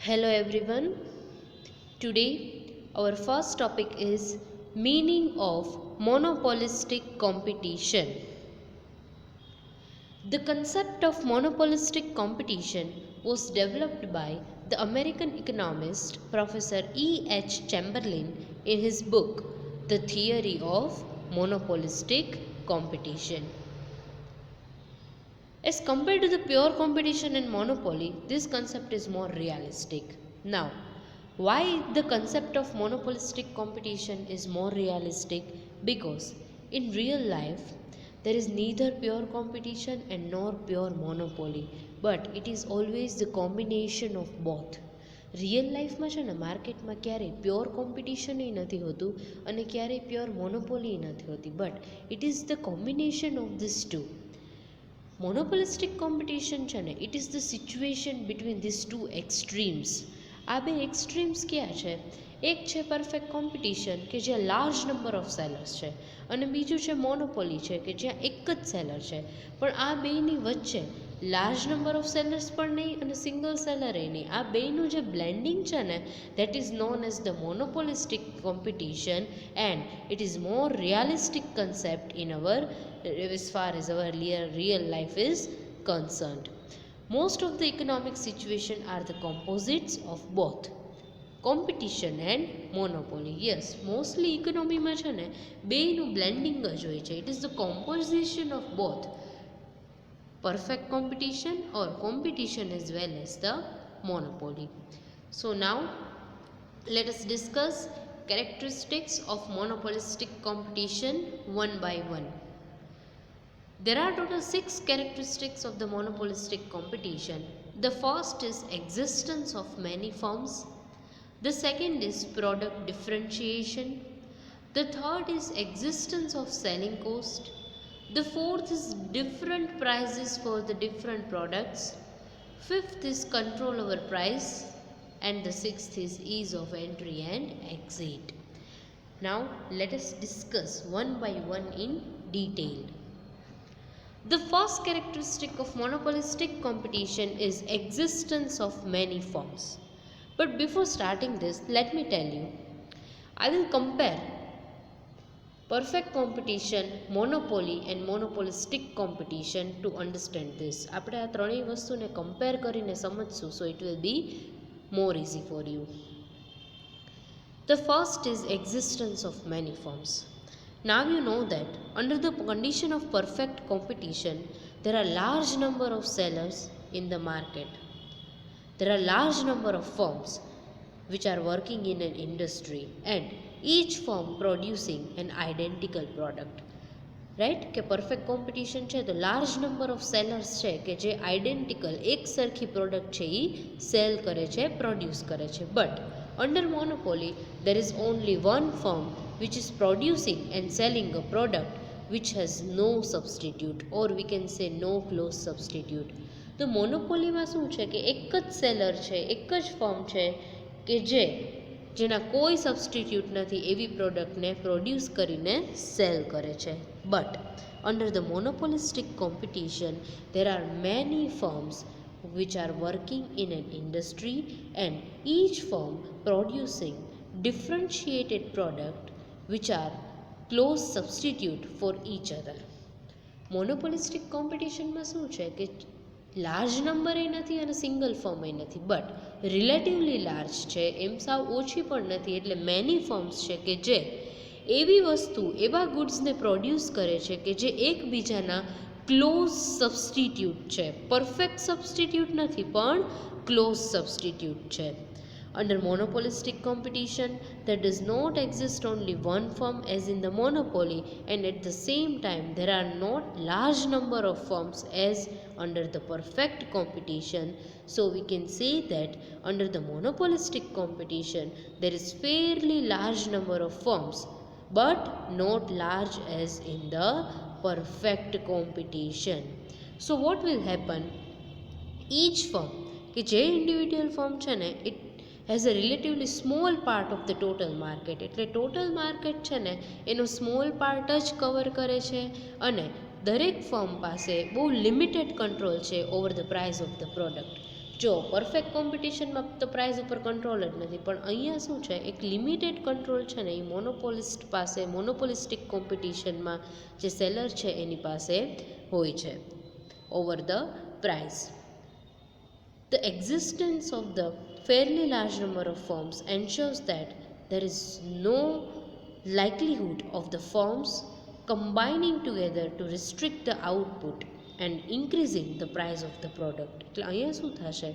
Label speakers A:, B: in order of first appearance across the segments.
A: Hello everyone. Today our first topic is meaning of monopolistic competition. The concept of monopolistic competition was developed by the American economist Professor E. H. Chamberlain in his book The Theory of Monopolistic Competition. As compared to the pure competition and monopoly, this concept is more realistic. Now, why the concept of monopolistic competition is more realistic? Because in real life, there is neither pure competition and nor pure monopoly, but it is always the combination of both. Real લાઈફમાં છે ને માર્કેટમાં ક્યારેય pure competition નથી હોતું અને ક્યારેય pure monopoly નથી હોતી, but it is the combination of this two. Monopolistic competition છે ને it is the situation between this two extremes. આ બે એક્સ્ટ્રીમ્સ ક્યાં છે? એક છે પરફેક્ટ કોમ્પિટિશન કે જ્યાં લાર્જ નંબર ઓફ સેલર્સ છે, અને બીજું છે મોનોપોલી છે કે જ્યાં એક જ સેલર છે. પણ આ બેની વચ્ચે લાર્જ નંબર ઓફ સેલર્સ પણ નહીં અને સિંગલ સેલર નહીં. આ બેનું જે બ્લેન્ડિંગ છે ને that is known as the monopolistic competition, and it is more realistic concept in our as far as our real life is concerned. Most of the economic situation are the composites of both competition and monopoly. Yes, mostly economy માં છે ને બેયનું blending જ હોય છે. It is the composition of both perfect competition or competition as well as the monopoly. So now let us discuss characteristics of monopolistic competition one by one. There are total 6 characteristics of the monopolistic competition. The first is existence of many firms. The second is product differentiation. The third is existence of selling cost. The fourth is different prices for the different products. Fifth is control over price. And the sixth is ease of entry and exit. Now let us discuss one by one in detail. The first characteristic of monopolistic competition is existence of many firms. But before starting this, let me tell you, I will compare perfect competition, monopoly and monopolistic competition to understand this. આપણે આ ત્રણેય વસ્તુને compare કરીને સમજશું, so it will be more easy for you. The first is existence of many firms. Now you know that under the condition of perfect competition, there are large number of sellers in the market. There are large number of firms which are working in an industry, and each firm producing an identical product. Right? કે perfect competition છે તો large number of sellers છે કે જે identical એક સરખી product છે એ cell કરે છે, પ્રોડ્યુસ કરે છે. But under monopoly, there is only one firm which is producing and selling a product which has no substitute, or we can say no close substitute. તો મોનોપોલીમાં શું છે કે એક જ સેલર છે, એક જ ફર્મ છે કે જેના કોઈ સબસ્ટિટ્યૂટ નથી એવી પ્રોડક્ટને પ્રોડ્યુસ કરીને સેલ કરે છે. But under the monopolistic competition there are many firms which are working in an industry, and each firm producing differentiated product which are close substitute for each other. મોનોપોલિસ્ટિક કોમ્પિટિશનમાં શું છે કે large number એ નથી અને single firm એ નથી, but relatively large છે, એમ સાવ ઓછી પણ નથી. એટલે મેની ફર્મ્સ છે કે જે એવી વસ્તુ, એવા ગુડ્સને પ્રોડ્યુસ કરે છે કે જે એકબીજાના ક્લોઝ સબસ્ટિટ્યૂટ છે. પરફેક્ટ સબસ્ટિટ્યૂટ નથી પણ ક્લોઝ સબસ્ટિટ્યૂટ છે. Under monopolistic competition, there does not exist only one firm as in the monopoly, and at the same time there are not large number of firms as under the perfect competition. So we can say that under the monopolistic competition there is fairly large number of firms, but not large as in the perfect competition. So what will happen? Each firm કે જે individual firm છે ને it has a relatively small part of the total market. એટલે total market છે ને એનો small part જ cover કરે છે, અને દરેક ફર્મ પાસે બહુ લિમિટેડ કંટ્રોલ છે over the price of the product. જો પરફેક્ટ કોમ્પિટિશનમાં તો પ્રાઇસ ઉપર કંટ્રોલ જ નથી, પણ અહીંયા શું છે, એક લિમિટેડ કંટ્રોલ છે ને એ મોનોપોલિસ્ટ પાસે, મોનોપોલિસ્ટિક કોમ્પિટિશનમાં જે સેલર છે એની પાસે હોય છે over the price. The existence of the fairly large number of firms ensures that there is no likelihood of the firms combining together to restrict the output and increasing the price of the product. એટલે અહીંયા શું થશે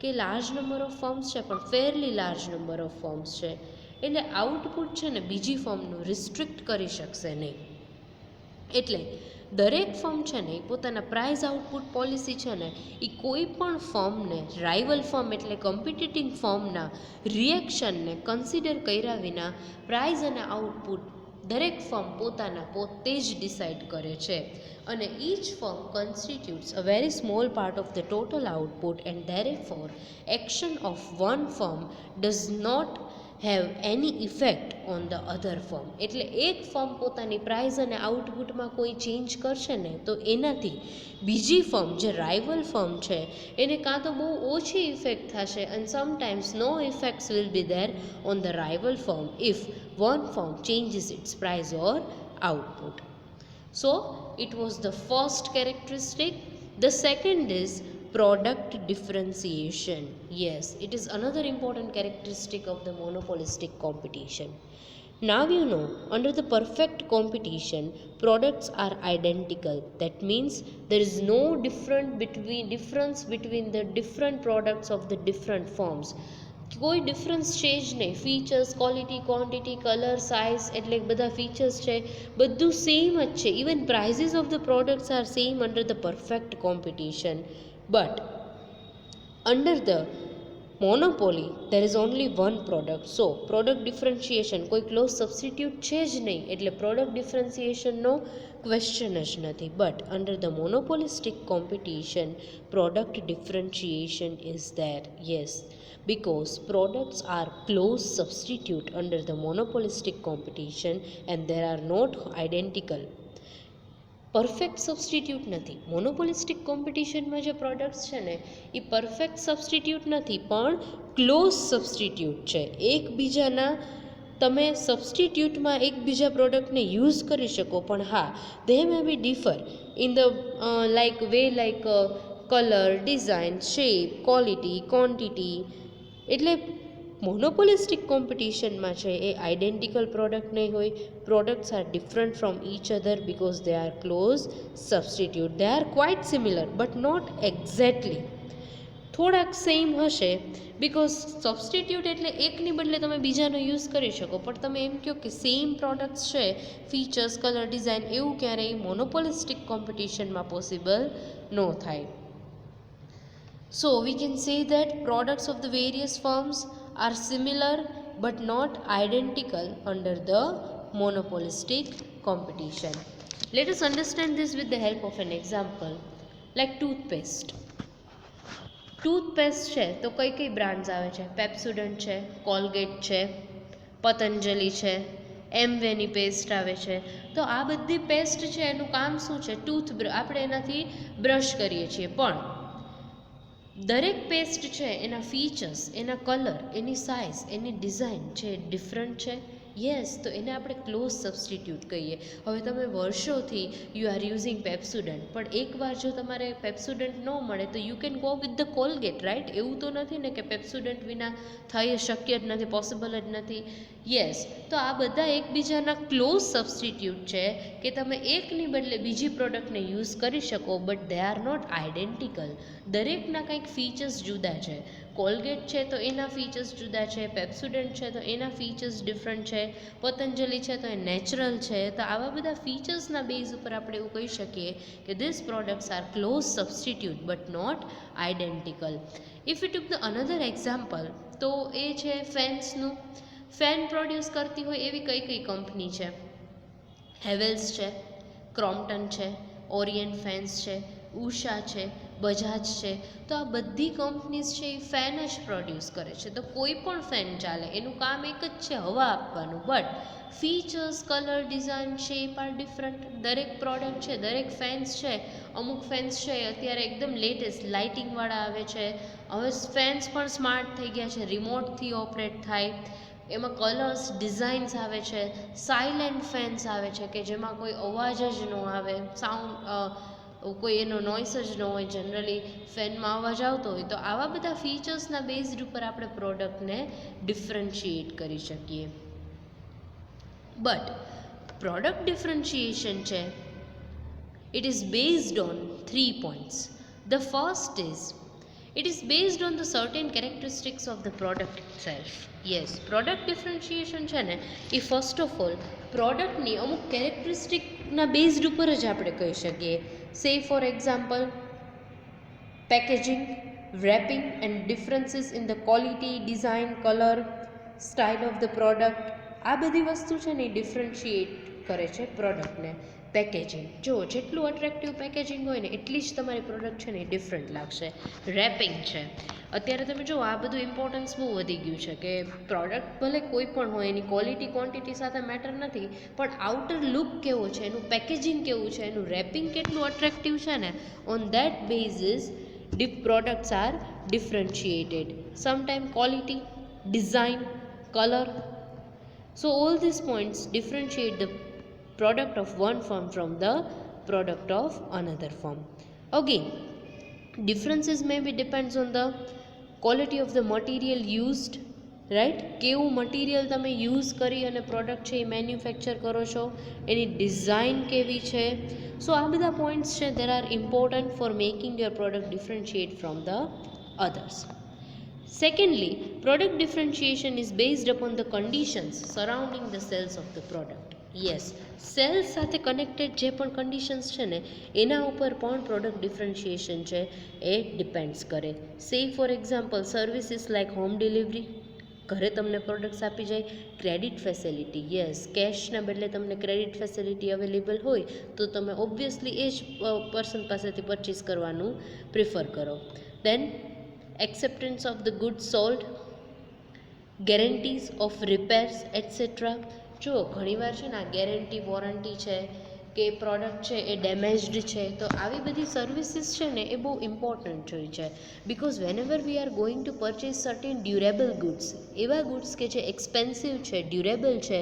A: કે large number of firms છે પણ ફેરલી large number of firms છે, એટલે output છે ને બીજી ફર્મનું રિસ્ટ્રિક્ટ કરી શકશે નહીં. એટલે દરેક ફર્મ છે ને એ પોતાના પ્રાઇઝ આઉટપુટ પોલિસી છે ને એ કોઈ પણ ફર્મને, રાઇવલ ફર્મ એટલે કમ્પિટિટિંગ ફર્મના રિએક્શનને કન્સિડર કર્યા વિના પ્રાઇઝ અને આઉટપુટ દરેક ફર્મ પોતે જ ડિસાઇડ કરે છે. અને each firm constitutes a very small part of the total output and therefore action of one firm does not have any effect on the other firm. એટલે એક ફર્મ પોતાની પ્રાઇઝ અને આઉટપુટમાં કોઈ ચેન્જ કરશે ને તો એનાથી બીજી ફર્મ જે રાઇવલ ફર્મ છે એને કાં તો બહુ ઓછી ઇફેક્ટ થશે અને sometimes no effects will be there on the rival firm if one firm changes its price or output. So it was the first characteristic. The second is product differentiation. Yes, it is another important characteristic of the monopolistic competition. Now you know, under the perfect competition, products are identical. That means there is no difference between the different products of the different firms. કોઈ difference છે જ નહીં. Features, quality, quantity, colour, size એટલે બધા features છે બધું same જ છે. Even prices of the products are same under the perfect competition. But under the monopoly there is only one product. So product differentiation કોઈ ક્લોઝ સબસ્ટિટ્યૂટ છે જ નહીં, એટલે પ્રોડક્ટ ડિફરન્શિએશનનો ક્વેશ્ચન જ નથી. But under the monopolistic competition product differentiation is there. Yes, because products are close substitute under the monopolistic competition and they are not identical. Perfect substitute નથી. મોનોપોલિસ્ટિક કોમ્પિટિશનમાં જે પ્રોડક્ટ્સ છે ને એ પરફેક્ટ સબસ્ટિટ્યૂટ નથી પણ close substitute છે. એકબીજાના તમે સબસ્ટિટ્યૂટમાં એકબીજા પ્રોડક્ટને યુઝ કરી શકો, પણ હા they may be differ in the like colour, design, shape, quality, quantity. એટલે મોનોપોલિસ્ટિક કોમ્પિટિશનમાં છે એ આઇડેન્ટિકલ પ્રોડક્ટ નહીં હોય. Products are different from each other because they are close substitute. They are quite similar but not exactly. થોડાક same હશે because substitute એટલે એકની બદલે તમે બીજાનો યુઝ કરી શકો, પણ તમે એમ કહો કે સેમ પ્રોડક્ટ્સ છે, ફીચર્સ, કલર, ડિઝાઇન, એવું ક્યારેય મોનોપોલિસ્ટિક કોમ્પિટિશનમાં પોસિબલ ન થાય. So we can say that products of the various firms are similar but not identical under the monopolistic competition. Let us understand this with the help of an example, like toothpaste. Toothpaste છે તો કઈ કઈ brands આવે છે? પેપ્સોડન્ટ છે, Colgate છે, પતંજલિ છે, એમવેની paste આવે છે. તો આ બધી પેસ્ટ છે એનું કામ શું છે? આપણે એનાથી બ્રશ કરીએ છીએ, પણ દરેક પેસ્ટ છે એના ફીચર્સ, એના કલર, એની સાઇઝ, એની ડિઝાઇન છે ડિફરન્ટ છે. યસ, તો એને આપણે ક્લોઝ સબસ્ટિટ્યૂટ કહીએ. હવે તમે વર્ષોથી યુ આર યુઝિંગ પેપ્સોડન્ટ, પણ એકવાર જો તમારે પેપ્સોડન્ટ ન મળે તો you can go with the Colgate, right? એવું તો નથી ને કે પેપ્સોડન્ટ વિના થઈ શક્ય જ નથી, પોસિબલ જ નથી. યસ, તો આ બધા એકબીજાના ક્લોઝ સબસ્ટિટ્યૂટ છે કે તમે એકની બદલે બીજી પ્રોડક્ટને યુઝ કરી શકો, but they are not identical. દરેકના કંઈક ફીચર્સ જુદા છે. કોલગેટ છે તો એના ફીચર્સ જુદા છે, પેપ્સોડન્ટ છે તો એના ફીચર્સ ડિફરન્ટ છે, પતંજલિ છે તો એ નેચરલ છે. તો આવા બધા ફીચર્સના બેઝ ઉપર આપણે એવું કહી શકીએ કે these products are close substitute but not identical. If you took the another example, તો એ છે ફેન્સનું. ફેન પ્રોડ્યુસ કરતી હોય એવી કઈ કઈ કંપની છે? હેવેલ્સ છે, ક્રોમ્પ્ટન છે, ઓરિયન્ટ ફેન્સ છે, ઉષા છે, બજાજ છે, તો આ બધી કંપનીઝ છે એ ફેન જ પ્રોડ્યુસ કરે છે. તો કોઈ પણ ફેન ચાલે, એનું કામ એક જ છે હવા આપવાનું, but features, colour, design, shape R different. દરેક પ્રોડક્ટ છે, દરેક ફેન્સ છે, અમુક ફેન્સ છે અત્યારે એકદમ લેટેસ્ટ લાઇટિંગવાળા આવે છે. હવે ફેન્સ પણ સ્માર્ટ થઈ ગયા છે, રિમોટથી ઓપરેટ થાય. એમાં કલર્સ, ડિઝાઇન્સ આવે છે, સાયલેન્ટ ફેન્સ આવે છે કે જેમાં કોઈ અવાજ જ ન આવે, કોઈ એનો નોઇસ જ ન હોય. જનરલી ફેનમાં અવાજ આવતો હોય, તો આવા બધા ફીચર્સના બેઝડ ઉપર આપણે પ્રોડક્ટને ડિફરન્શિએટ કરી શકીએ. બટ પ્રોડક્ટ ડિફરન્શિએશન છે, it is based on 3 points. The first is, it is based on the certain characteristics of the product itself. Yes, product differentiation છે ને એ ફર્સ્ટ ઓફ ઓલ પ્રોડક્ટની અમુક કેરેક્ટરિસ્ટિકના બેઝડ ઉપર જ આપણે કહી શકીએ. સે for example, packaging, wrapping and differences in the quality, design, color, style of the product. આ બધી વસ્તુ છે ને એ ડિફરન્શિએટ કરે છે પ્રોડક્ટને. પેકેજિંગ, જો જેટલું અટ્રેક્ટિવ પેકેજિંગ હોય ને એટલી જ તમારી પ્રોડક્ટ છે ને એ ડિફરન્ટ લાગશે. રેપિંગ છે, અત્યારે તમે જો આ બધું ઇમ્પોર્ટન્સ બહુ વધી ગયું છે કે પ્રોડક્ટ ભલે કોઈ પણ હોય, એની ક્વોલિટી ક્વોન્ટિટી સાથે મેટર નથી, પણ આઉટર લુક કેવો છે, એનું પેકેજિંગ કેવું છે, એનું રેપિંગ કેટલું અટ્રેક્ટિવ છે ને, on that basis products are differentiated. Sometimes quality, design, color. So all these points differentiate the product of one firm from the product of another firm. Again, differences maybe depends on the quality of the material used, right, કેવું material તમે use કરી અને product છે એ manufacture કરો છો, એની design કેવી છે. સો આ બધા પોઈન્ટ્સ છે there are important for making your product differentiate from the others. Secondly, product differentiation is based upon the conditions surrounding the sales of the product. Yes, sales સાથે connected જે પણ કન્ડિશન્સ છે ને એના ઉપર પણ પ્રોડક્ટ ડિફરન્શિએશન છે એ depends કરે. સે for example, services like home delivery, ઘરે તમને પ્રોડક્ટ્સ આપી જાય. ક્રેડિટ ફેસિલિટી, યસ, કેશના બદલે તમને ક્રેડિટ ફેસિલિટી અવેલેબલ હોય તો તમે ઓબ્વિયસલી એ જ પર્સન પાસેથી પરચેસ કરવાનું પ્રિફર કરો. Then acceptance of the good sold, guarantees of repairs etcetera. જો ઘણીવાર છે ને આ ગેરંટી વોરંટી છે કે પ્રોડક્ટ છે એ ડેમેજ્ડ છે, તો આવી બધી સર્વિસીસ છે ને એ બહુ ઇમ્પોર્ટન્ટ હોય છે. Because વેનએવર we are going to purchase certain durable goods, એવા ગુડ્સ કે જે એક્સપેન્સિવ છે, ડ્યુરેબલ છે,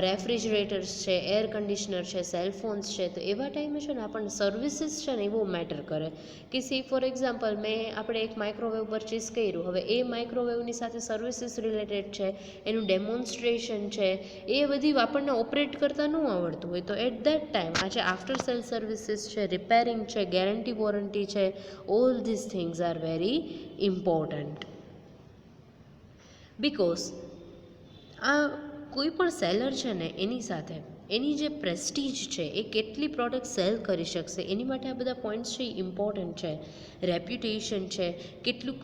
A: રેફ્રિજરેટર્સ છે, એર કન્ડિશનર છે, સેલફોન્સ છે, તો એવા ટાઈમે છે ને આપણને સર્વિસીસ છે ને એ બહુ મેટર કરે. કે સી ફોર એક્ઝામ્પલ, આપણે એક માઇક્રોવેવ પરચેસ કર્યું, હવે એ માઇક્રોવેવની સાથે સર્વિસીસ રિલેટેડ છે, એનું ડેમોન્સ્ટ્રેશન છે, એ બધી આપણને ઓપરેટ કરતાં ન આવડતું હોય, તો એટ દેટ ટાઈમ આજે આફ્ટર સેલ સર્વિસીસ છે, રિપેરિંગ છે, ગેરંટી વોરંટી છે, all these things are very important. Because આ કોઈ પણ સેલર છે ને એની સાથે એની જે પ્રેસ્ટીજ છે એ કેટલી પ્રોડક્ટ સેલ કરી શકશે, એની માટે આ બધા પોઈન્ટ્સ છે એ ઇમ્પોર્ટન્ટ છે. રેપ્યુટેશન છે, કેટલું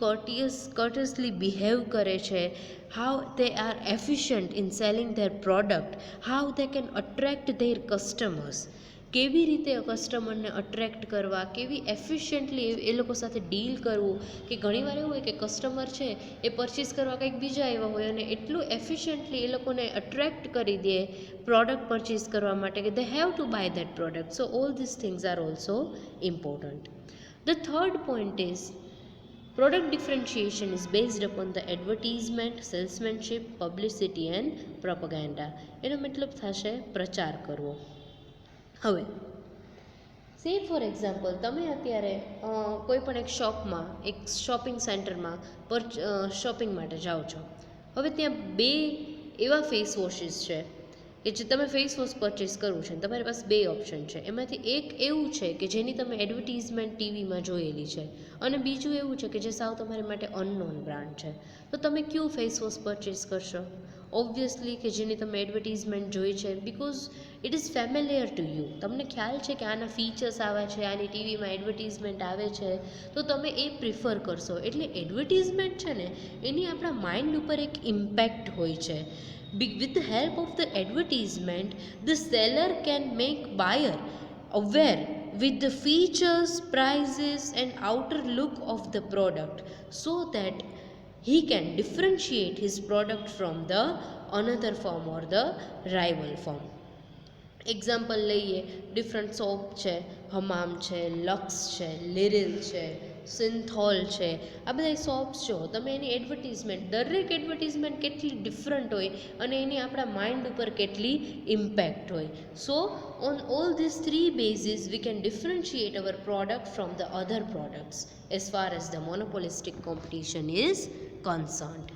A: કર્ટસલી બિહેવ કરે છે, how they are efficient in selling there product, how they can attract there customers, કેવી રીતે કસ્ટમરને અટ્રેક્ટ કરવા, કેવી એફિશિયન્ટલી એ લોકો સાથે ડીલ કરવું. કે ઘણીવાર એવું હોય કે કસ્ટમર છે એ પરચેસ કરવા કંઈક બીજા આવ્યા હોય અને એટલું એફિશિયન્ટલી એ લોકોને અટ્રેક્ટ કરી દે પ્રોડક્ટ પરચેસ કરવા માટે કે they have to buy that product. So all these things are also important. The third point is, product differentiation is based upon the advertisement, salesmanship, publicity and propaganda. એનો મતલબ થશે પ્રચાર કરવો. હવે સે ફોર એક્ઝામ્પલ, તમે અત્યારે કોઈ પણ એક શોપમાં, એક શોપિંગ સેન્ટરમાં શોપિંગ માટે જાઓ છો. હવે ત્યાં બે એવા ફેસ વોશિસ છે કે જે તમે ફેસ વોશ પરચેસ કરવું છે, તમારી પાસે બે ઓપ્શન છે. એમાંથી એક એવું છે કે જેની તમે એડવર્ટિઝમેન્ટ ટીવીમાં જોયેલી છે, અને બીજું એવું છે કે જે સાવ તમારી માટે અનનોન બ્રાન્ડ છે. તો તમે કયું ફેસ વોશ પરચેસ કરશો? ઓબ્વિયસલી કે જેની તમે એડવર્ટિઝમેન્ટ જોઈ છે, because it is familiar to you. તમને ખ્યાલ છે કે આના ફીચર્સ આવે છે, આની ટીવીમાં એડવર્ટિઝમેન્ટ આવે છે, તો તમે એ પ્રિફર કરશો. એટલે એડવર્ટિઝમેન્ટ છે ને એની આપણા માઇન્ડ ઉપર એક ઇમ્પેક્ટ હોય છે. With the help of the advertisement, the seller can make buyer aware with the features, prices and outer look of the product so that he can differentiate his product from the another firm or the rival firm. Example લઈએ, different shop છે, હમામ છે, luck છે, લિરિલ છે, સિન્થોલ છે, આ બધા soaps જો તમે એની એડવર્ટિઝમેન્ટ, દરેક એડવર્ટિઝમેન્ટ કેટલી ડિફરન્ટ હોય અને એની આપણા માઇન્ડ ઉપર કેટલી ઇમ્પેક્ટ હોય. So on all this three basis we can differentiate our product from the other products as far as the monopolistic competition is concerned.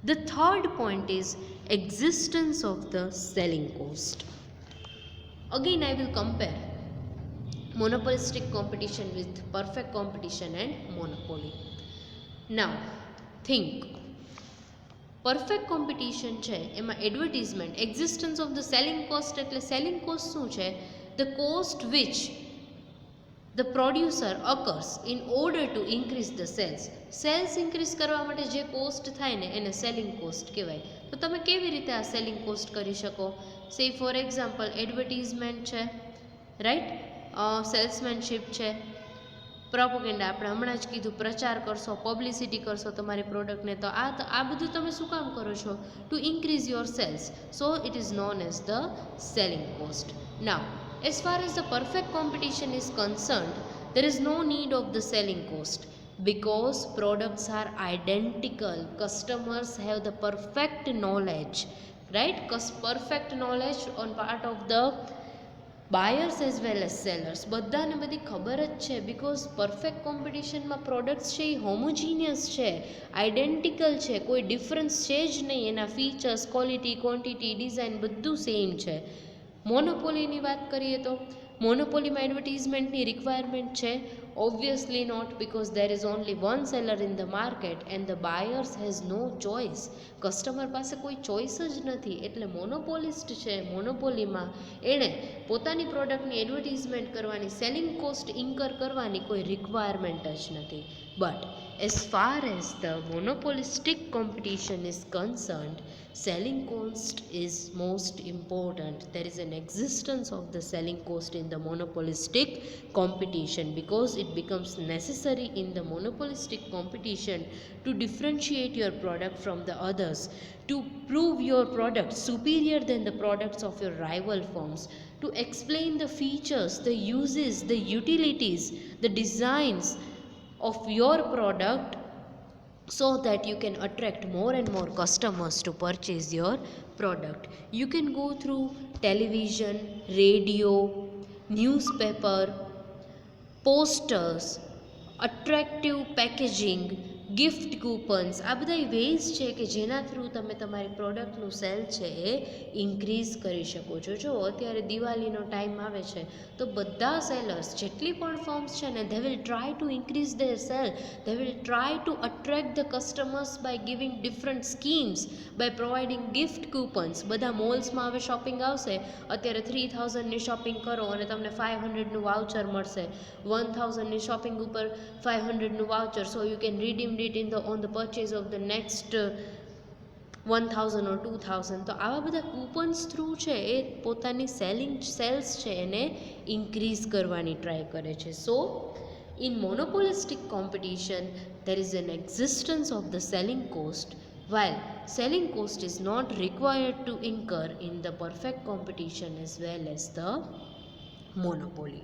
A: The third point is existence of the selling cost. Again I will compare monopolistic competition with perfect competition and monopoly. Now think, perfect competition છે એમાં advertisement, existence of the selling cost એટલે selling cost શું છે? The cost which the producer occurs in order to increase the sales. Sales increase કરવા માટે જે cost થાય ને એને સેલિંગ કોસ્ટ કહેવાય. તો તમે કેવી રીતે આ સેલિંગ કોસ્ટ કરી શકો? સે ફોર એક્ઝામ્પલ એડવર્ટિઝમેન્ટ છે, રાઈટ, સેલ્સમેનશીપ છે, પ્રોપોગેન્ડા, આપણે હમણાં જ કીધું પ્રચાર કરશો, પબ્લિસિટી કરશો તમારી પ્રોડક્ટને, તો આ બધું તમે શું કામ કરો છો? To increase your sales. So it is known as the selling cost. Now as far as the perfect competition is concerned, there is no need of the selling cost because products are identical. Customers have the perfect knowledge, right? Because perfect knowledge on part of the buyers as well as sellers. બધાને બધી ખબર જ છે because perfect competitionમાં products છે એ homogeneous છે, identical છે, કોઈ difference છે જ નહીં. એના ફીચર્સ, ક્વોલિટી, ક્વોન્ટિટી, ડિઝાઇન બધું સેમ છે. મોનોપોલીની વાત કરીએ તો મોનોપોલીમાં એડવર્ટિઝમેન્ટની રિક્વાયરમેન્ટ છે? Obviously not, because there is only one seller in the market and the buyers has no choice. Customer પાસે કોઈ ચોઇસ જ નથી. એટલે મોનોપોલિસ્ટ છે, મોનોપોલીમાં એણે પોતાની પ્રોડક્ટની એડવર્ટિઝમેન્ટ કરવાની, સેલિંગ કોસ્ટ ઇન્કર કરવાની કોઈ રિક્વાયરમેન્ટ જ નથી. But as far as the monopolistic competition is concerned, selling cost is most important. There is an existence of the selling cost in the monopolistic competition because it becomes necessary in the monopolistic competition to differentiate your product from the others, to prove your product superior than the products of your rival firms, to explain the features, the uses, the utilities, the designs of your product so that you can attract more and more customers to purchase your product. You can go through television, radio, newspaper, posters, attractive packaging, gift coupons, આ બધા ways છે કે જેના through તમે તમારી પ્રોડક્ટનું cell છે એ increase કરી શકો છો. જો અત્યારે દિવાળીનો ટાઈમ આવે છે તો બધા સેલર્સ જેટલી પણ ફર્મ્સ છે ને they will try to increase their sale, they will try to attract the customers by giving different schemes, by providing gift coupons. બધા મોલ્સમાં હવે શોપિંગ આવશે, અત્યારે 3000ની શોપિંગ કરો અને તમને 500નું વાઉચર મળશે, 1000ની શોપિંગ ઉપર 500નું voucher, so you can redeem it in the on the purchase of the next 1000 or 2000. તો આવા બધા કૂપન્સ થ્રુ છે એ પોતાની સેલ્સ છે એને ઇન્ક્રીઝ કરવાની ટ્રાય કરે છે. So in monopolistic competition there is an existence of the selling cost, while selling cost is not required to incur in the perfect competition as well as the monopoly.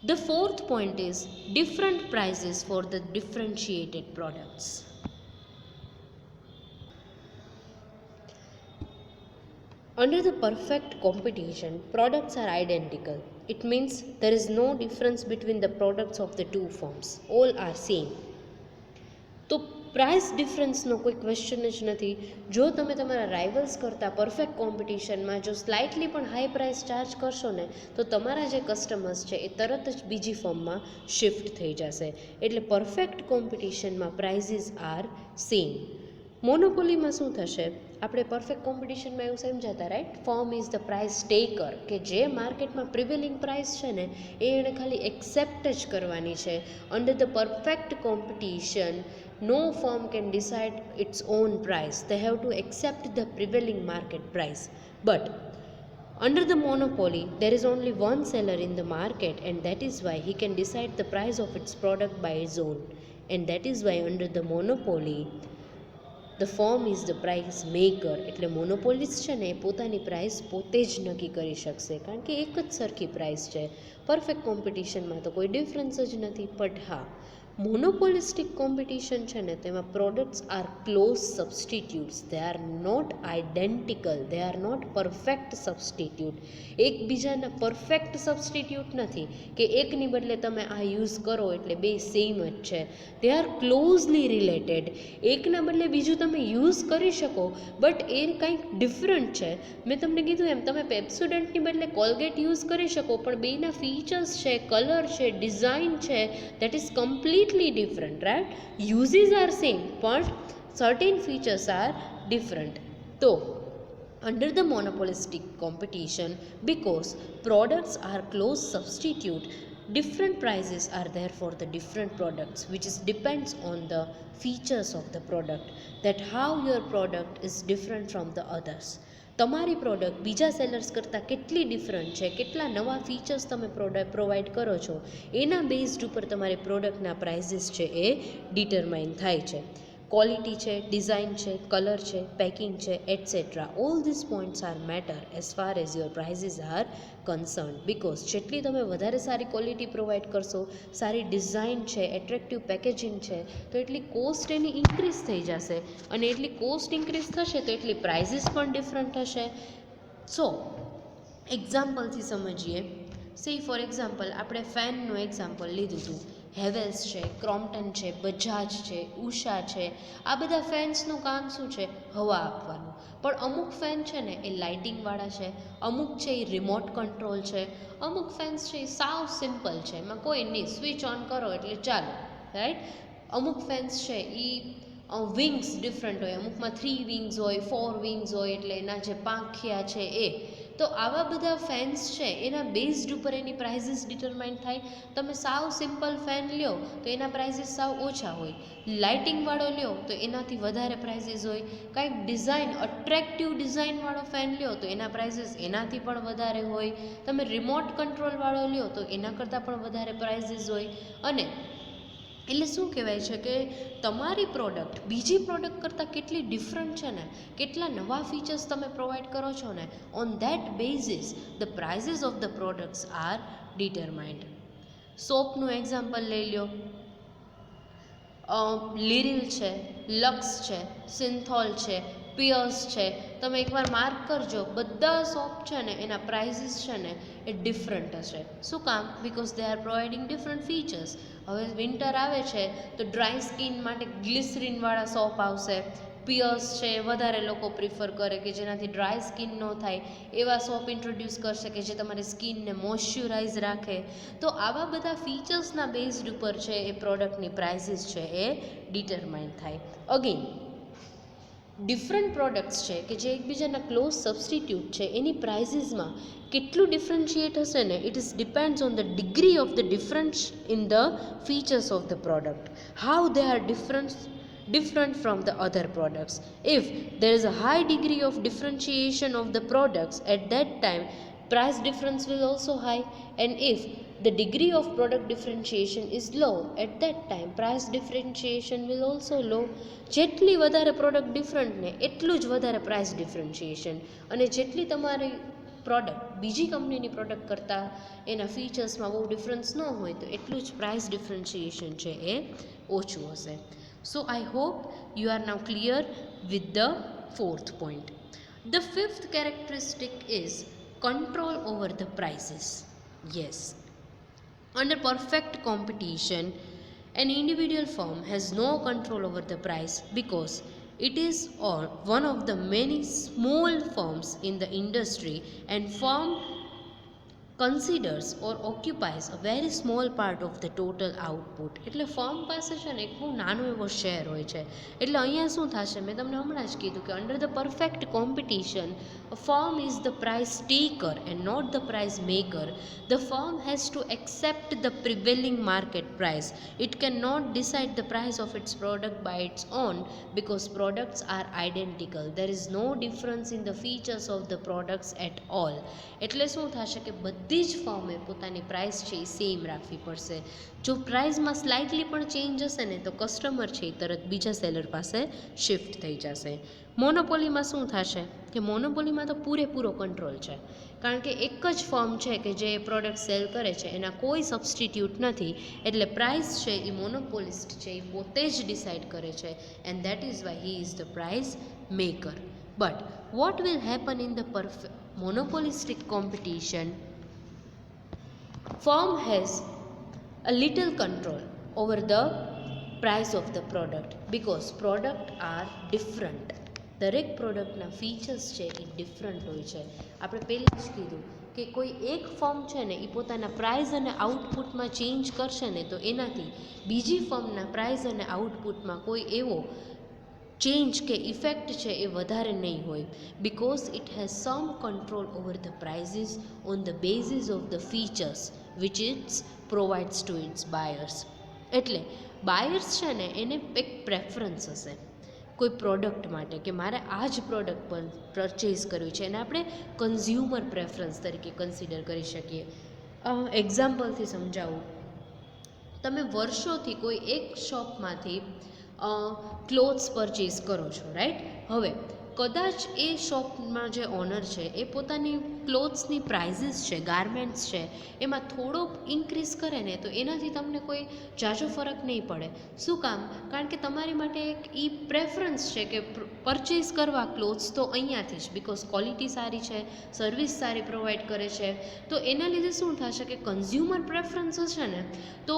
A: The fourth point is different prices for the differentiated products. Under the perfect competition, products are identical. It means there is no difference between the products of the two firms. All are same. તો price ડિફરન્સનો કોઈ question જ નથી. જો તમે તમારા રાઇવલ્સ કરતાં perfect કોમ્પિટિશનમાં જો slightly પણ હાઈ પ્રાઇસ ચાર્જ કરશો ને તો તમારા જે કસ્ટમર્સ છે એ તરત જ બીજી ફર્મમાં શિફ્ટ થઈ જશે. એટલે પરફેક્ટ કોમ્પિટિશનમાં પ્રાઇઝીસ આર સેમ. મોનોપોલીમાં શું થશે? આપણે પરફેક્ટ કોમ્પિટિશનમાં એવું સમજાતા, right, firm is the price taker, કે જે માર્કેટમાં પ્રિવેલિંગ પ્રાઇસ છે ને એ એણે ખાલી એક્સેપ્ટ જ કરવાની છે. Under the perfect competition no firm can decide its own price. They have to accept the prevailing market price. But Under the monopoly, there is only one seller in the market, and that is why he can decide the price of its product by his own. And that is why under the monopoly, the firm is the price maker. એટલે મોનોપોલિસ્ટ છે ને એ પોતાની price પોતે જ નક્કી કરી શકશે, કારણ કે એક જ સરખી પ્રાઇસ છે. પરફેક્ટ કોમ્પિટિશનમાં તો કોઈ ડિફરન્સ જ નથી. બટ હા, મોનોપોલિસ્ટિક કોમ્પિટિશન છે ને તેમાં products are close substitutes. They are not identical, they are not perfect substitute. એકબીજાના પરફેક્ટ સબસ્ટિટ્યૂટ નથી કે એકની બદલે તમે આ યુઝ કરો એટલે બે સેમ જ છે. They are closely related. એકના બદલે બીજું તમે યુઝ કરી શકો, બટ એ કંઈક ડિફરન્ટ છે. મેં તમને કીધું એમ, તમે પેપ્સોડન્ટની બદલે કોલગેટ યુઝ કરી શકો, પણ બેના ફીચર્સ છે, કલર છે, ડિઝાઇન છે, that is completely different, right? Uses are same, પણ સર્ટેન ફીચર્સ આર ડિફરન્ટ. તો under the monopolistic competition, because products are close substitute, different prices are there for the different products, which is depends on the features of the product, that how your product is different from the others. તમારી product બીજા sellers કરતાં કેટલી different છે, કેટલા નવા features તમે provide કરો છો, એના બેઝડ ઉપર તમારી પ્રોડક્ટના પ્રાઇઝીસ છે એ ડિટરમાઇન થાય છે. ક્વોલિટી છે, ડિઝાઇન છે, કલર છે, પેકિંગ છે, etcetera. All these points are matter as far as your prices are concern. Because જેટલી તમે વધારે સારી ક્વોલિટી પ્રોવાઈડ કરશો, સારી ડિઝાઇન છે, એટ્રેક્ટિવ પેકેજિંગ છે, તો એટલી કોસ્ટ એની ઇન્ક્રીઝ થઈ જશે, અને એટલી કોસ્ટ ઇન્ક્રીઝ થશે તો એટલી પ્રાઇઝીસ પણ ડિફરન્ટ હશે. સો એક્ઝામ્પલથી સમજીએ. સી ફોર એક્ઝામ્પલ, આપણે ફેનનું એક્ઝામ્પલ લીધું હતું. હેવેલ્સ છે, ક્રોમ્પટન છે, બજાજ છે, ઉષા છે. આ બધા ફેન્સનું કામ શું છે? હવા આપવાનું. પણ અમુક ફેન છે ને એ લાઇટિંગવાળા છે, અમુક છે એ રિમોટ કંટ્રોલ છે, અમુક ફેન્સ છે એ સાવ સિમ્પલ છે, એમાં કોઈ નહીં, સ્વિચ ઓન કરો એટલે ચાલો, રાઈટ? અમુક ફેન્સ છે એ વિંગ્સ ડિફરન્ટ હોય, અમુકમાં 3 વિંગ્સ હોય, 4 વિંગ્સ હોય, એટલે એના જે પાંખિયા છે એ. તો આવા બધા ફેન્સ છે એના બેઝડ ઉપર એની પ્રાઇઝીસ ડિટરમાઇન થાય. તમે સાવ સિમ્પલ ફેન લ્યો તો એના પ્રાઇઝીસ સાવ ઓછા હોય, લાઇટિંગવાળો લ્યો તો એનાથી વધારે પ્રાઇઝીસ હોય, કાંઈક ડિઝાઇન અટ્રેક્ટિવ ડિઝાઇનવાળો ફેન લ્યો તો એના પ્રાઇઝીસ એનાથી પણ વધારે હોય, તમે રિમોટ કંટ્રોલવાળો લ્યો તો એના કરતાં પણ વધારે પ્રાઇઝીસ હોય. અને એટલે શું કહેવાય છે કે તમારી પ્રોડક્ટ બીજી પ્રોડક્ટ કરતાં કેટલી ડિફરન્ટ છે ને, કેટલા નવા ફીચર્સ તમે પ્રોવાઈડ કરો છો ને, on that basis the prices of the products are determined. સોપનું એક્ઝામ્પલ લઈ લો. લિરિલ છે, લક્સ છે, સિન્થોલ છે, પિયર્સ છે. તમે એકવાર માર્ક કરજો, બધા સોપ છે ને એના પ્રાઇઝીસ છે ને એ ડિફરન્ટ હશે. શું કામ? Because they R providing different features. હવે વિન્ટર આવે છે તો ડ્રાય સ્કિન માટે ગ્લિસરીનવાળા સોપ આવશે. પિયર્સ છે વધારે લોકો પ્રિફર કરે કે જેનાથી ડ્રાય સ્કિન ન થાય એવા સોપ ઇન્ટ્રોડ્યુસ કરશે કે જે તમારી સ્કિનને મોઇશ્ચરાઇઝ રાખે. તો આવા બધા ફીચર્સના બેઝડ ઉપર છે એ પ્રોડક્ટની પ્રાઇઝીસ છે એ ડિટરમાઇન થાય. અગેન ડિફરન્ટ પ્રોડક્ટ્સ છે કે જે એકબીજાના ક્લોઝ સબસ્ટિટ્યૂટ છે, એની પ્રાઇઝીસમાં કેટલું ડિફરન્શિએટ હશે ને, it is depends on the degree of the difference in the features of the product, how they are different from the other products. If there is a high degree of differentiation of the products, at that time price difference will also high, and if the degree of product differentiation is low, at that time price differentiation will also low. જેટલી વધારે product different ને એટલું જ વધારે price differentiation, અને જેટલી તમારી product બીજી કંપનીની પ્રોડક્ટ કરતાં એના ફીચર્સમાં બહુ ડિફરન્સ ન હોય તો એટલું જ પ્રાઇસ ડિફરન્શિએશન છે એ ઓછું હશે. So I hope you are now clear with the fourth point. The fifth characteristic is control over the prices. Yes, under perfect competition, an individual firm has no control over the price because it is one of the many small firms in the industry, and firm considers or occupies a very small part of the total output. એટલે firm પાસે છે ને એક બહુ નાનો એવો share હોય છે. એટલે અહીંયા શું થશે, મેં તમને હમણાં જ કીધું કે under the perfect competition a firm is the price taker and not the price maker. The firm has to accept the prevailing market price. It cannot decide the price of its product by its own because products are identical. There is no difference in the features of the products at all. એટલે શું થશે કે બધી જ ફર્મે પોતાની price છે એ same રાખવી પડશે. જો પ્રાઇસમાં સ્લાઇટલી પણ ચેન્જ હશે ને તો કસ્ટમર છે એ તરત બીજા સેલર પાસે શિફ્ટ થઈ જશે. મોનોપોલીમાં શું થશે કે મોનોપોલીમાં તો પૂરેપૂરો કંટ્રોલ છે, કારણ કે એક જ ફર્મ છે કે જે પ્રોડક્ટ સેલ કરે છે, એના કોઈ સબસ્ટિટ્યૂટ નથી. એટલે પ્રાઇસ છે એ મોનોપોલિસ્ટ છે એ પોતે જ ડિસાઇડ કરે છે, and that is why he is the price maker. But what will happen in the monopolistic competition? Firm has a little control over the price of the product because product are different. દરેક પ્રોડક્ટના features છે એ different હોય છે. આપણે પહેલાં જ કીધું કે કોઈ એક ફર્મ છે ને એ પોતાના પ્રાઇસ અને આઉટપુટમાં ચેન્જ કરશે ને તો એનાથી બીજી ફર્મના પ્રાઇસ અને આઉટપુટમાં કોઈ એવો ચેન્જ કે ઇફેક્ટ છે એ વધારે નહીં હોય, because it has some control over the prices on the basis of the features which its provides to its buyers. એટલે બાયર્સ છે ને એને એક પ્રેફરન્સ હશે કોઈ પ્રોડક્ટ માટે કે મારે આ જ પ્રોડક્ટ પર પરચેઝ કરવી છે, એને આપણે કન્ઝ્યુમર પ્રેફરન્સ તરીકે કન્સિડર કરી શકીએ. એક્ઝામ્પલથી સમજાવું, તમે વર્ષોથી કોઈ એક શોપમાંથી ક્લોથ્સ પરચેઝ કરો છો, રાઈટ? હવે કદાચ એ શોપમાં જે ઓનર છે એ પોતાની ક્લોથ્સની પ્રાઇઝીસ છે, ગાર્મેન્ટ્સ છે, એમાં થોડો ઇન્ક્રીઝ કરે ને તો એનાથી તમને કોઈ ઝાઝો ફરક નહીં પડે. શું કામ? કારણ કે તમારી માટે એક એ પ્રેફરન્સ છે કે પરચેઝ કરવા ક્લોથ્સ તો અહીંયાથી જ, બિકોઝ ક્વોલિટી સારી છે, સર્વિસ સારી પ્રોવાઈડ કરે છે. તો એના લીધે શું થશે કે કન્ઝ્યુમર પ્રેફરન્સ છે ને તો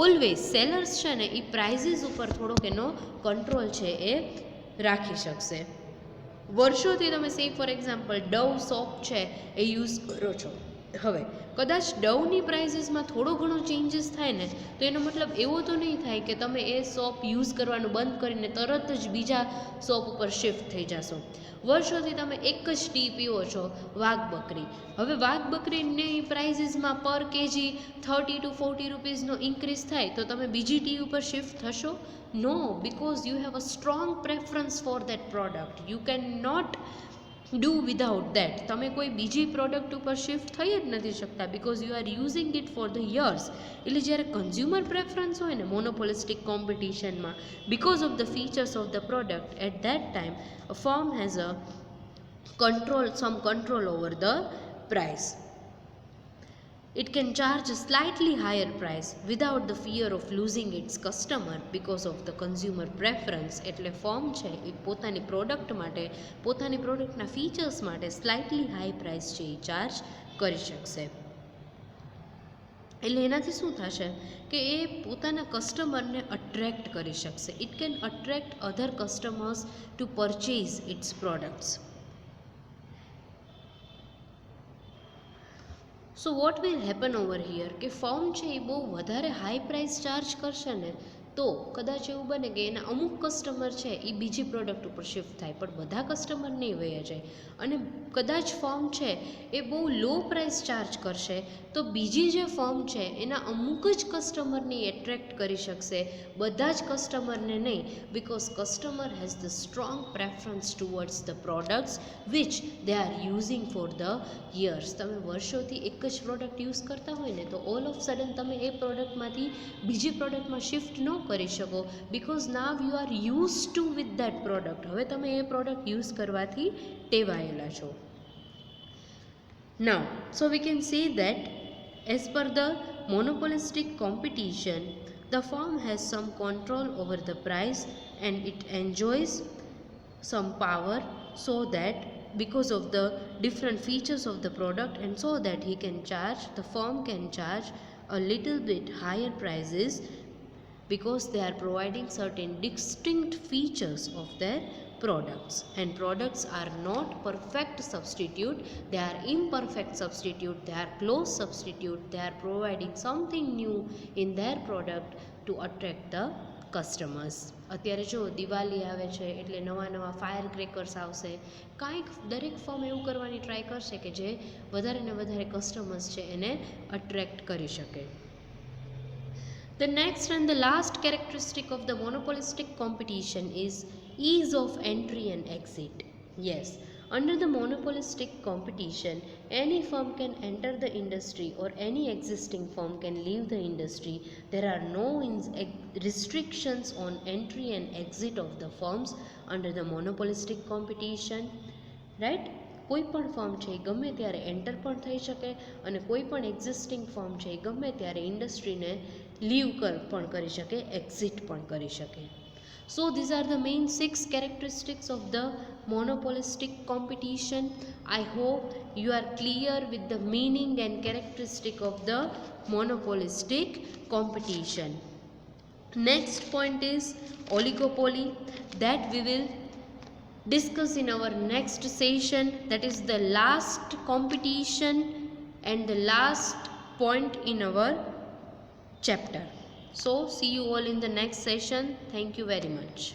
A: ઓલવેઝ સેલર્સ છે ને એ પ્રાઇઝીસ ઉપર થોડોક એનો કંટ્રોલ છે એ રાખી શકશે. વર્ષોથી તમે સે ફોર એક્ઝામ્પલ ડવ સોપ છે એ યુઝ કરો છો. હવે કદાચ ડવની પ્રાઇઝીસમાં થોડો ઘણો ચેન્જીસ થાય ને તો એનો મતલબ એવો તો નહીં થાય કે તમે એ સોપ યુઝ કરવાનું બંધ કરીને તરત જ બીજા સોપ ઉપર શિફ્ટ થઈ જશો. વર્ષોથી તમે એક જ ટી પીવો છો, વાઘ બકરી. હવે વાઘ બકરીની પ્રાઇઝીસમાં પર કેજી 30 to 40 રૂપીઝનો ઇન્ક્રીઝ થાય તો તમે બીજી ટી ઉપર શિફ્ટ થશો? No, because you have a strong preference for that product. You cannot do without that. તમે કોઈ બીજી પ્રોડક્ટ ઉપર શિફ્ટ થઈ જ નથી શકતા because you are using it for the years. એટલે જ્યારે કન્ઝ્યુમર પ્રેફરન્સ હોય ને મોનોપોલિસ્ટિક કોમ્પિટિશનમાં, because of the features of the product, at that time a firm has a some control over the price. It can charge a slightly higher price without the fear of losing its customer because of the consumer preference. એટલે firm છે એ પોતાની product માટે, પોતાની પ્રોડક્ટના features માટે slightly high price છે એ charge કરી શકશે. એટલે એનાથી શું થશે કે એ પોતાના કસ્ટમરને અટ્રેક્ટ કરી શકશે. It can attract other customers to purchase its products. So what will happen over here કે ફર્મ છે એ બહુ વધારે હાઈ પ્રાઇસ ચાર્જ કરશે ને તો કદાચ એવું બને કે એના અમુક કસ્ટમર છે એ બીજી પ્રોડક્ટ ઉપર શિફ્ટ થાય, પણ બધા કસ્ટમર નહીં વયા જાય. અને કદાચ ફર્મ છે એ બહુ લો પ્રાઇસ ચાર્જ કરશે તો બીજી જે ફર્મ છે એના અમુક જ કસ્ટમરની એટ્રેક્ટ કરી શકશે, બધા જ કસ્ટમરને નહીં, because customer has the strong preference towards the products which they are using four the years. તમે વર્ષોથી એક જ પ્રોડક્ટ યુઝ કરતા હોય ને તો ઓલ ઓફ સડન તમે એ પ્રોડક્ટમાંથી બીજી પ્રોડક્ટમાં શિફ્ટ ન કરી શકો because now you are use to with that product. હવે તમે એ પ્રોડક્ટ યુઝ કરવાથી ટેવાયેલા છો. Now, so we can say that as per the monopolistic competition, the firm has some control over the price and it enjoys some power so that because of the different features of the product and so that the firm can charge a little bit higher prices because they are providing certain distinct features of their products, and products are not perfect substitute, they are imperfect substitute, they are close substitute, they are providing something new in their product to attract the customers. અત્યારે જો દિવાળી આવે છે એટલે નવા નવા fire crackers આવશે, કાંઈક દરેક ફર્મ એવું કરવાની ટ્રાય કરશે કે જે વધારે ને વધારે કસ્ટમર્સ છે એને અટ્રેક્ટ કરી શકે. The next and the last characteristic of the monopolistic competition is ease of entry and exit. Yes, under the monopolistic competition, any firm can enter the industry or any existing firm can leave the industry. There are no restrictions on entry and exit of the firms under the monopolistic competition. Right? કોઈ પણ firm છે એ ગમે ત્યારે enter પણ થઈ શકે અને કોઈ પણ એક્ઝિસ્ટિંગ ફર્મ છે એ ગમે ત્યારે ઇન્ડસ્ટ્રીને લીવ પણ કરી શકે, એક્ઝિટ પણ કરી શકે. So these are the main 6 characteristics of the monopolistic competition. I hope you are clear with the meaning and characteristic of the monopolistic competition. Next point is oligopoly, that we will discuss in our next session. That is the last competition and the last point in our chapter. So see you all in the next session. Thank you very much.